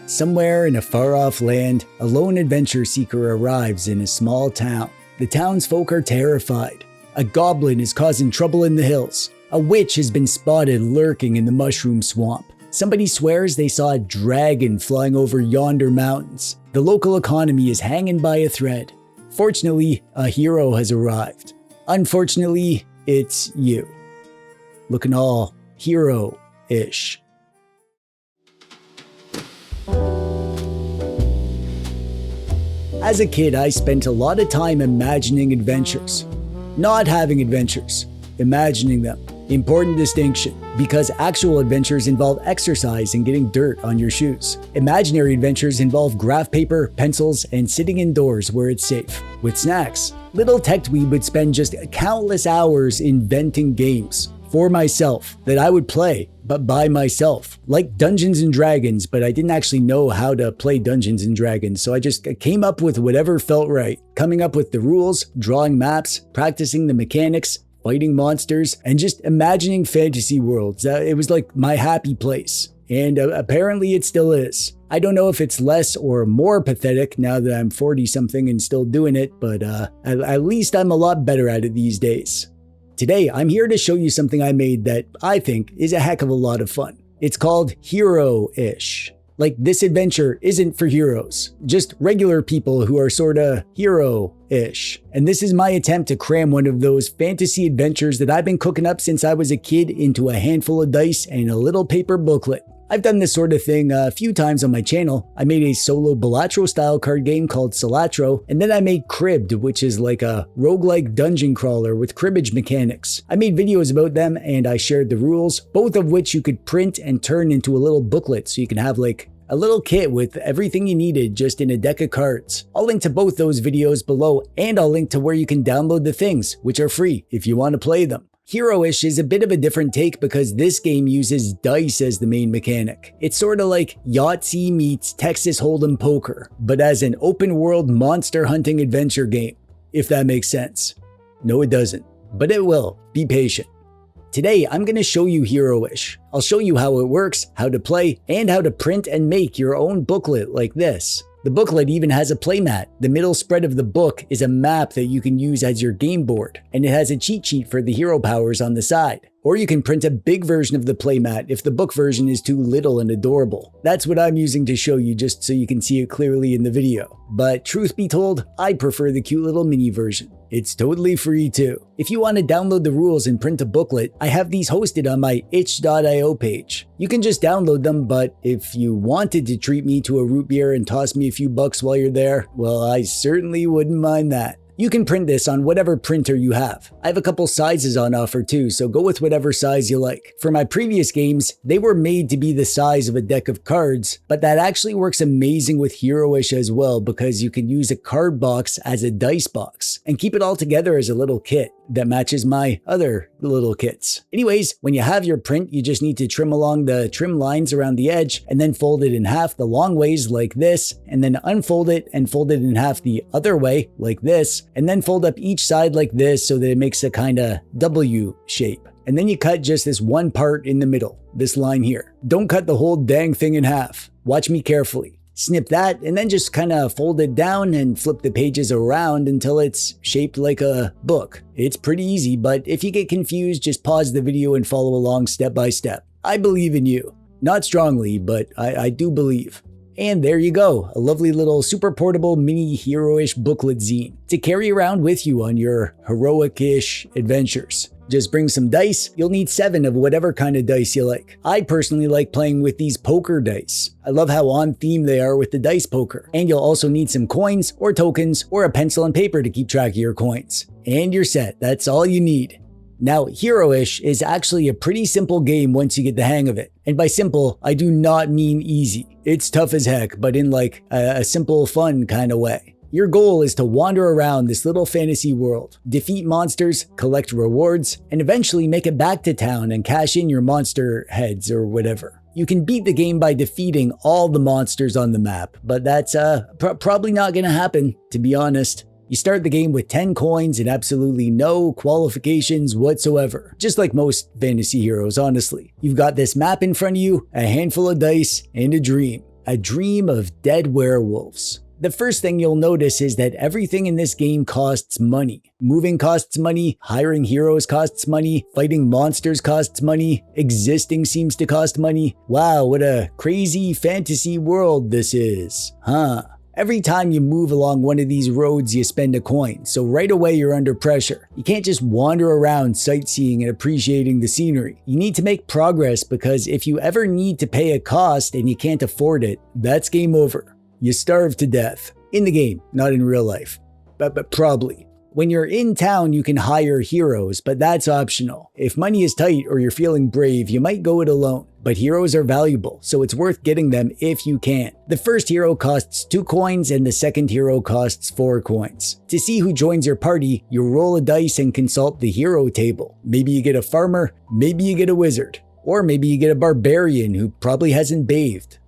Somewhere in a far-off land, a lone adventure seeker arrives in a small town. The townsfolk are terrified. A goblin is causing trouble in the hills. A witch has been spotted lurking in the mushroom swamp. Somebody swears they saw a dragon flying over yonder mountains. The local economy is hanging by a thread. Fortunately, a hero has arrived. Unfortunately, it's you. Looking all hero-ish. As a kid, I spent a lot of time imagining adventures. Not having adventures, imagining them. Important distinction, because actual adventures involve exercise and getting dirt on your shoes. Imaginary adventures involve graph paper, pencils, and sitting indoors where it's safe. With snacks, little TechDweeb would spend just countless hours inventing games for myself that I would play, but by myself. Like Dungeons and Dragons, but I didn't actually know how to play Dungeons and Dragons, so I just came up with whatever felt right. Coming up with the rules, drawing maps, practicing the mechanics, fighting monsters, and just imagining fantasy worlds. It was like my happy place. And apparently it still is. I don't know if it's less or more pathetic now that I'm 40-something and still doing it, but at least I'm a lot better at it these days. Today, I'm here to show you something I made that I think is a heck of a lot of fun. It's called HEROish. Like, this adventure isn't for heroes, just regular people who are sorta hero-ish. And this is my attempt to cram one of those fantasy adventures that I've been cooking up since I was a kid into a handful of dice and a little paper booklet. I've done this sort of thing a few times on my channel. I made a solo Balatro style card game called Salatro, and then I made Cribbed, which is like a roguelike dungeon crawler with cribbage mechanics. I made videos about them and I shared the rules, both of which you could print and turn into a little booklet so you can have like a little kit with everything you needed just in a deck of cards. I'll link to both those videos below, and I'll link to where you can download the things, which are free if you want to play them. HEROish is a bit of a different take because this game uses dice as the main mechanic. It's sort of like Yahtzee meets Texas Hold'em poker, but as an open world monster hunting adventure game, if that makes sense. No, it doesn't, but it will. Be patient. Today, I'm going to show you HEROish. I'll show you how it works, how to play, and how to print and make your own booklet like this. The booklet even has a playmat. The middle spread of the book is a map that you can use as your game board, and it has a cheat sheet for the hero powers on the side. Or you can print a big version of the playmat if the book version is too little and adorable. That's what I'm using to show you just so you can see it clearly in the video. But truth be told, I prefer the cute little mini version. It's totally free too. If you want to download the rules and print a booklet, I have these hosted on my itch.io page. You can just download them, but if you wanted to treat me to a root beer and toss me a few bucks while you're there, well, I certainly wouldn't mind that. You can print this on whatever printer you have. I have a couple sizes on offer too, so go with whatever size you like. For my previous games, they were made to be the size of a deck of cards, but that actually works amazing with HEROish as well because you can use a card box as a dice box and keep it all together as a little kit that matches my other little kits. Anyways, when you have your print, you just need to trim along the trim lines around the edge and then fold it in half the long ways like this, and then unfold it and fold it in half the other way like this, and then fold up each side like this so that it makes a kind of W shape. And then you cut just this one part in the middle, this line here. Don't cut the whole dang thing in half. Watch me carefully. Snip that and then just kind of fold it down and flip the pages around until it's shaped like a book. It's pretty easy, but if you get confused, just pause the video and follow along step by step. I believe in you. Not strongly, but I do believe. And there you go, a lovely little super portable mini HEROish booklet zine to carry around with you on your heroic-ish adventures. Just bring some dice. You'll need 7 of whatever kind of dice you like. I personally like playing with these poker dice. I love how on theme they are with the dice poker. And you'll also need some coins or tokens or a pencil and paper to keep track of your coins. And you're set. That's all you need. Now, HEROish is actually a pretty simple game once you get the hang of it. And by simple, I do not mean easy. It's tough as heck, but in like a simple, fun kind of way. Your goal is to wander around this little fantasy world, defeat monsters, collect rewards, and eventually make it back to town and cash in your monster heads or whatever. You can beat the game by defeating all the monsters on the map, but that's probably not gonna happen, to be honest. You start the game with 10 coins and absolutely no qualifications whatsoever, just like most fantasy heroes, honestly. You've got this map in front of you, a handful of dice, and a dream. A dream of dead werewolves. The first thing you'll notice is that everything in this game costs money. Moving costs money, hiring heroes costs money, fighting monsters costs money, existing seems to cost money. Wow, what a crazy fantasy world this is, huh? Every time you move along one of these roads, you spend a coin, so right away you're under pressure. You can't just wander around sightseeing and appreciating the scenery. You need to make progress because if you ever need to pay a cost and you can't afford it, that's game over. You starve to death. In the game, not in real life. But probably. When you're in town, you can hire heroes, but that's optional. If money is tight or you're feeling brave, you might go it alone. But heroes are valuable, so it's worth getting them if you can. The first hero costs 2 coins and the second hero costs 4 coins. To see who joins your party, you roll a dice and consult the hero table. Maybe you get a farmer, maybe you get a wizard, or maybe you get a barbarian who probably hasn't bathed.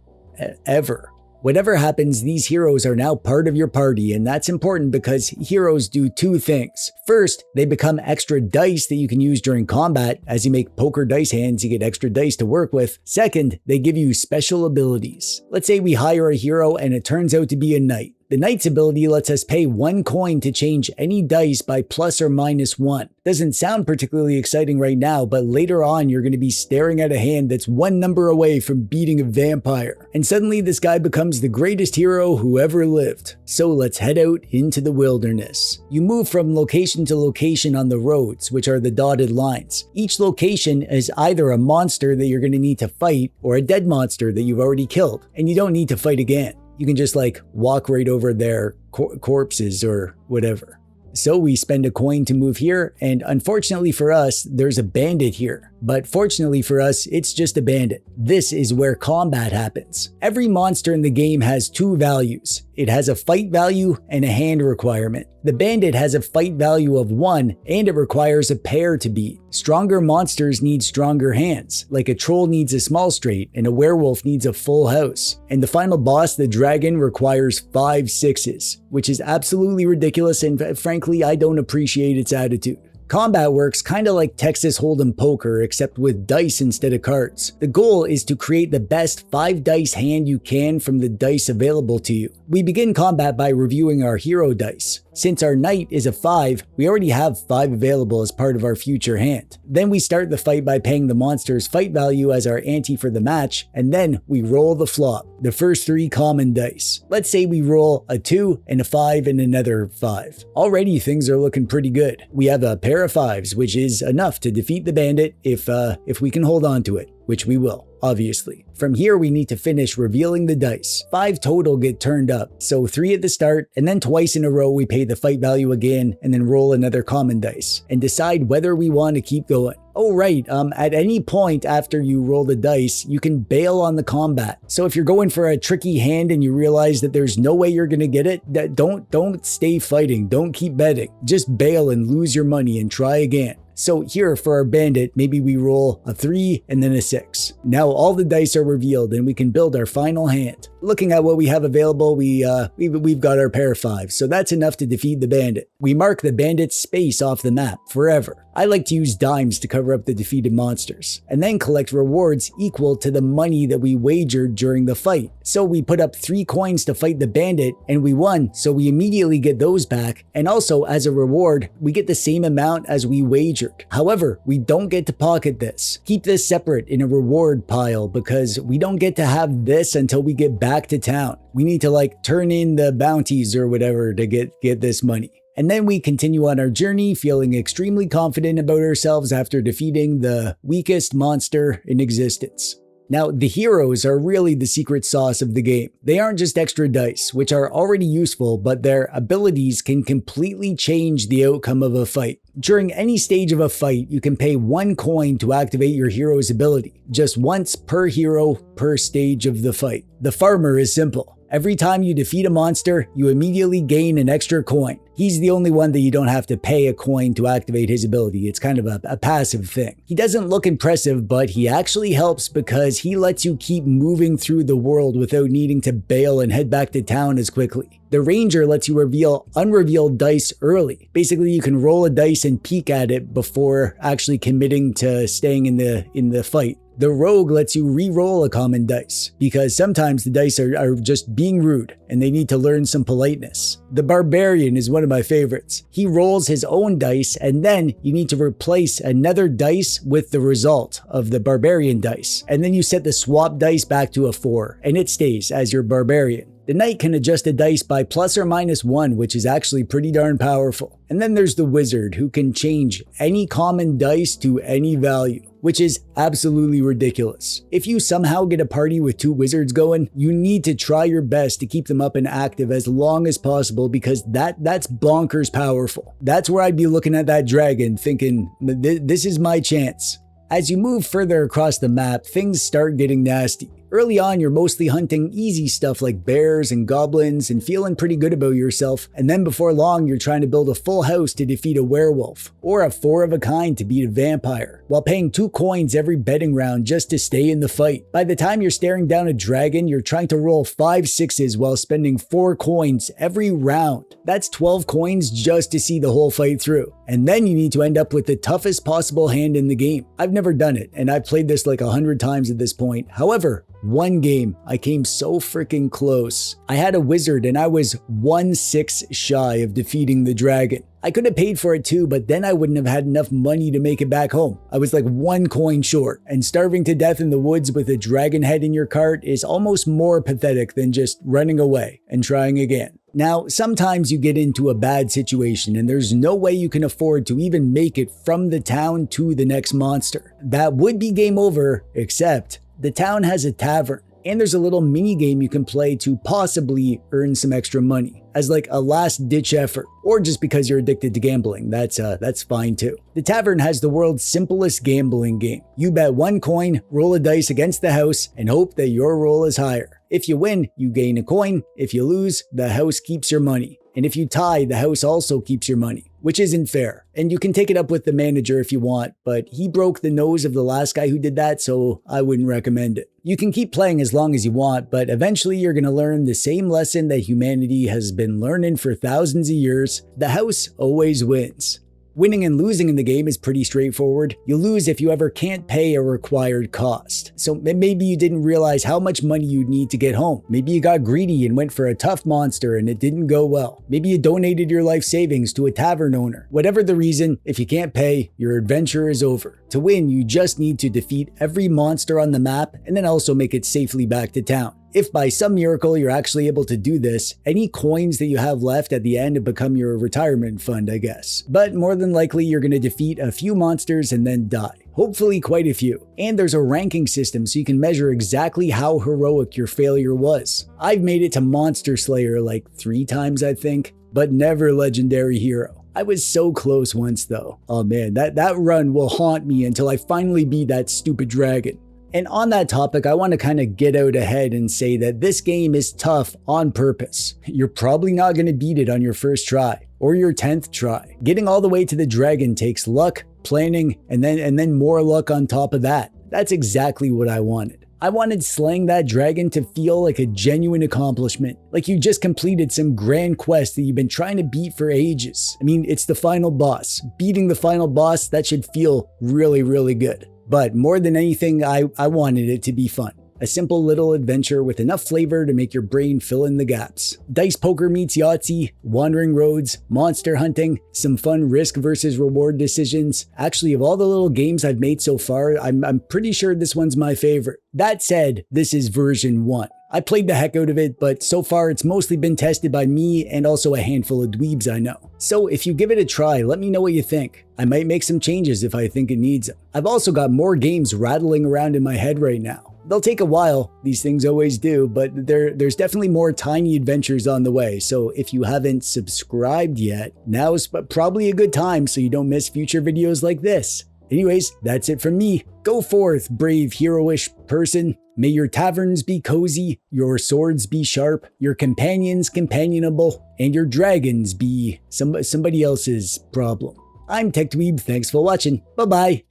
Ever. Whatever happens, these heroes are now part of your party, and that's important because heroes do 2 things. First, they become extra dice that you can use during combat. As you make poker dice hands, you get extra dice to work with. Second, they give you special abilities. Let's say we hire a hero and it turns out to be a knight. The knight's ability lets us pay 1 coin to change any dice by plus or minus 1. Doesn't sound particularly exciting right now, but later on you're going to be staring at a hand that's 1 number away from beating a vampire. And suddenly this guy becomes the greatest hero who ever lived. So let's head out into the wilderness. You move from location to location on the roads, which are the dotted lines. Each location is either a monster that you're going to need to fight or a dead monster that you've already killed, and you don't need to fight again. You can just walk right over their corpses or whatever. So we spend a coin to move here, and unfortunately for us, there's a bandit here. But fortunately for us, it's just a bandit. This is where combat happens. Every monster in the game has 2 values. It has a fight value and a hand requirement. The bandit has a fight value of 1, and it requires a pair to beat. Stronger monsters need stronger hands, like a troll needs a small straight and a werewolf needs a full house. And the final boss, the dragon, requires 5 6s, which is absolutely ridiculous, and frankly, I don't appreciate its attitude. Combat works kinda like Texas Hold'em poker, except with dice instead of cards. The goal is to create the best 5 dice hand you can from the dice available to you. We begin combat by reviewing our hero dice. Since our knight is a 5, we already have 5 available as part of our future hand. Then we start the fight by paying the monster's fight value as our ante for the match, and then we roll the flop, the first 3 common dice. Let's say we roll a 2 and a 5 and another 5. Already things are looking pretty good. We have a pair of 5s, which is enough to defeat the bandit if we can hold on to it, which we will. Obviously. From here, we need to finish revealing the dice. 5 total get turned up, so 3 at the start, and then twice in a row we pay the fight value again, and then roll another common dice, and decide whether we want to keep going. Oh right, at any point after you roll the dice, you can bail on the combat. So if you're going for a tricky hand and you realize that there's no way you're gonna get it, don't stay fighting, don't keep betting. Just bail and lose your money and try again. So here for our bandit, maybe we roll a 3 and then a 6. Now all the dice are revealed and we can build our final hand. Looking at what we have available, we've got our pair of 5, so that's enough to defeat the bandit. We mark the bandit's space off the map forever. I like to use dimes to cover up the defeated monsters, and then collect rewards equal to the money that we wagered during the fight. So we put up 3 coins to fight the bandit, and we won, so we immediately get those back, and also as a reward, we get the same amount as we wagered. However, we don't get to pocket this. Keep this separate in a reward pile because we don't get to have this until we get back to town. We need to turn in the bounties or whatever to get this money. And then we continue on our journey feeling extremely confident about ourselves after defeating the weakest monster in existence. Now, the heroes are really the secret sauce of the game. They aren't just extra dice, which are already useful, but their abilities can completely change the outcome of a fight. During any stage of a fight, you can pay 1 coin to activate your hero's ability, just once per hero per stage of the fight. The farmer is simple. Every time you defeat a monster, you immediately gain an extra coin. He's the only one that you don't have to pay a coin to activate his ability. It's kind of a passive thing. He doesn't look impressive, but he actually helps because he lets you keep moving through the world without needing to bail and head back to town as quickly. The ranger lets you reveal unrevealed dice early. Basically, you can roll a dice and peek at it before actually committing to staying in the fight. The rogue lets you re-roll a common dice, because sometimes the dice are just being rude and they need to learn some politeness. The barbarian is one of my favorites. He rolls his own dice and then you need to replace another dice with the result of the barbarian dice. And then you set the swap dice back to a 4 and it stays as your barbarian. The knight can adjust a dice by plus or minus 1, which is actually pretty darn powerful. And then there's the wizard, who can change any common dice to any value, which is absolutely ridiculous. If you somehow get a party with 2 wizards going, you need to try your best to keep them up and active as long as possible, because that's bonkers powerful. That's where I'd be looking at that dragon thinking, this is my chance. As you move further across the map, things start getting nasty. Early on, you're mostly hunting easy stuff like bears and goblins and feeling pretty good about yourself, and then before long, you're trying to build a full house to defeat a werewolf, or a 4 of a kind to beat a vampire, while paying 2 coins every betting round just to stay in the fight. By the time you're staring down a dragon, you're trying to roll 5 6s while spending 4 coins every round. That's 12 coins just to see the whole fight through. And then you need to end up with the toughest possible hand in the game. I've never done it, and I've played this like 100 times at this point. However, one game, I came so freaking close. I had a wizard and I was 1/6 shy of defeating the dragon. I could have paid for it too, but then I wouldn't have had enough money to make it back home. I was like 1 coin short, and starving to death in the woods with a dragon head in your cart is almost more pathetic than just running away and trying again. Now, sometimes you get into a bad situation and there's no way you can afford to even make it from the town to the next monster. That would be game over, except the town has a tavern, and there's a little mini game you can play to possibly earn some extra money as like a last-ditch effort, or just because you're addicted to gambling. That's fine too. The tavern has the world's simplest gambling game. You bet 1 coin, roll a dice against the house, and hope that your roll is higher. If you win, you gain a coin. If you lose, the house keeps your money. And if you tie, the house also keeps your money, which isn't fair. And you can take it up with the manager if you want, but he broke the nose of the last guy who did that, so I wouldn't recommend it. You can keep playing as long as you want, but eventually you're going to learn the same lesson that humanity has been learning for thousands of years. The house always wins. Winning and losing in the game is pretty straightforward. You lose if you ever can't pay a required cost. So maybe you didn't realize how much money you'd need to get home. Maybe you got greedy and went for a tough monster and it didn't go well. Maybe you donated your life savings to a tavern owner. Whatever the reason, if you can't pay, your adventure is over. To win, you just need to defeat every monster on the map and then also make it safely back to town. If by some miracle you're actually able to do this, any coins that you have left at the end become your retirement fund, I guess. But more than likely, you're going to defeat a few monsters and then die. Hopefully quite a few. And there's a ranking system so you can measure exactly how heroic your failure was. I've made it to Monster Slayer like 3 times, I think, but never Legendary Hero. I was so close once though. Oh man, that run will haunt me until I finally beat that stupid dragon. And on that topic, I want to kind of get out ahead and say that this game is tough on purpose. You're probably not going to beat it on your first try or your 10th try. Getting all the way to the dragon takes luck, planning, and then more luck on top of that. That's exactly what I wanted. I wanted slaying that dragon to feel like a genuine accomplishment, like you just completed some grand quest that you've been trying to beat for ages. I mean, it's the final boss. Beating the final boss, that should feel really, really good. But more than anything, I wanted it to be fun. A simple little adventure with enough flavor to make your brain fill in the gaps. Dice poker meets Yahtzee, wandering roads, monster hunting, some fun risk versus reward decisions. Actually, of all the little games I've made so far, I'm pretty sure this one's my favorite. That said, this is version 1. I played the heck out of it, but so far it's mostly been tested by me and also a handful of dweebs I know. So if you give it a try, let me know what you think. I might make some changes if I think it needs them. I've also got more games rattling around in my head right now. They'll take a while, these things always do, but there's definitely more tiny adventures on the way. So if you haven't subscribed yet, now's probably a good time so you don't miss future videos like this. Anyways, that's it from me. Go forth, brave heroish person. May your taverns be cozy, your swords be sharp, your companions companionable, and your dragons be somebody else's problem. I'm TechDweeb, thanks for watching, bye-bye.